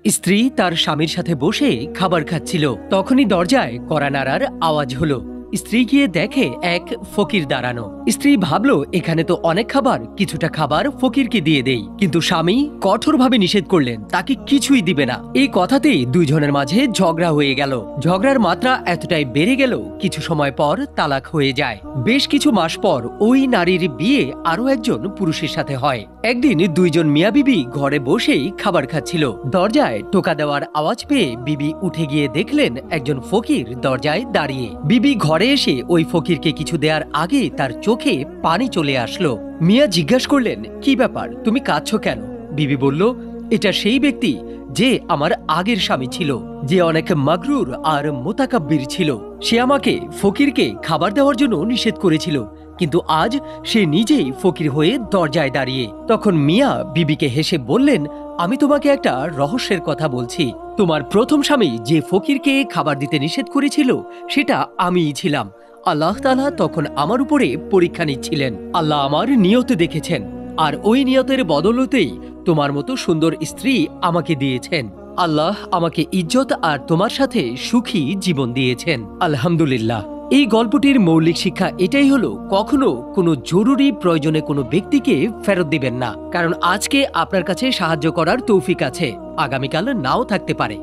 স্ত্রী তার স্বামীর সাথে বসে খাবার খাচ্ছিল। তখনই দরজায় কড়া নাড়ার আওয়াজ হলো। স্ত্রী গিয়ে দেখে এক ফকির দাঁড়ানো। স্ত্রী ভাবলো এখানে তো অনেক খাবার, কিছুটা খাবার ফকিরকে দিয়ে দেই, কিন্তু স্বামী কঠোরভাবে নিষেধ করলেন, তাকে কিছুই দিবে না। এই কথাতেই দুইজনের মাঝে ঝগড়া হয়ে গেল। ঝগড়ার মাত্রা এতটাই বেড়ে গেল, কিছু সময় পর তালাক হয়ে যায়। বেশ কিছু মাস পর ওই নারীর বিয়ে আরো একজন পুরুষের সাথে হয়। একদিন দুইজন মিয়া বিবি ঘরে বসেই খাবার খাচ্ছিল। দরজায় টোকা দেওয়ার আওয়াজ পেয়ে বিবি উঠে গিয়ে দেখলেন একজন ফকির দরজায় দাঁড়িয়ে। বিবি ঘরে এসে ওই ফকিরকে কিছু দেওয়ার আগে তার চোখে পানি চলে আসলো। মিয়া জিজ্ঞাসা করলেন, কি ব্যাপার, তুমি কাঁদছো কেন? বিবি বলল, এটা সেই ব্যক্তি যে আমার আগের স্বামী ছিল, যে অনেক মাগরুর আর মোতাকাব্বির ছিল। সে আমাকে ফকিরকে খাবার দেওয়ার জন্য নিষেধ করেছিল, কিন্তু আজ সে নিজেই ফকির হয়ে দরজায় দাঁড়িয়ে। তখন মিয়া বিবিকে হেসে বললেন, আমি তোমাকে একটা রহস্যের কথা বলছি। তোমার প্রথম স্বামী যে ফকিরকে খাবার দিতে নিষেধ করেছিল, সেটা আমিই ছিলাম। আল্লাহ তাআলা তখন আমার উপরে পরীক্ষা নিচ্ছিলেন। আল্লাহ আমার নিয়ত দেখেছেন, আর ওই নিয়তের বদলতেই তোমার মতো সুন্দর স্ত্রী আমাকে দিয়েছেন। আল্লাহ আমাকে ইজ্জত আর তোমার সাথে সুখী জীবন দিয়েছেন, আলহামদুলিল্লাহ। এই গল্পটির মৌলিক শিক্ষা এটাই হলো, কখনো কোনো জরুরি প্রয়োজনে কোনো ব্যক্তিকে ফেরত দিবেন না, কারণ আজকে আপনার কাছে সাহায্য করার তৌফিক আছে, আগামীকাল নাও থাকতে পারে।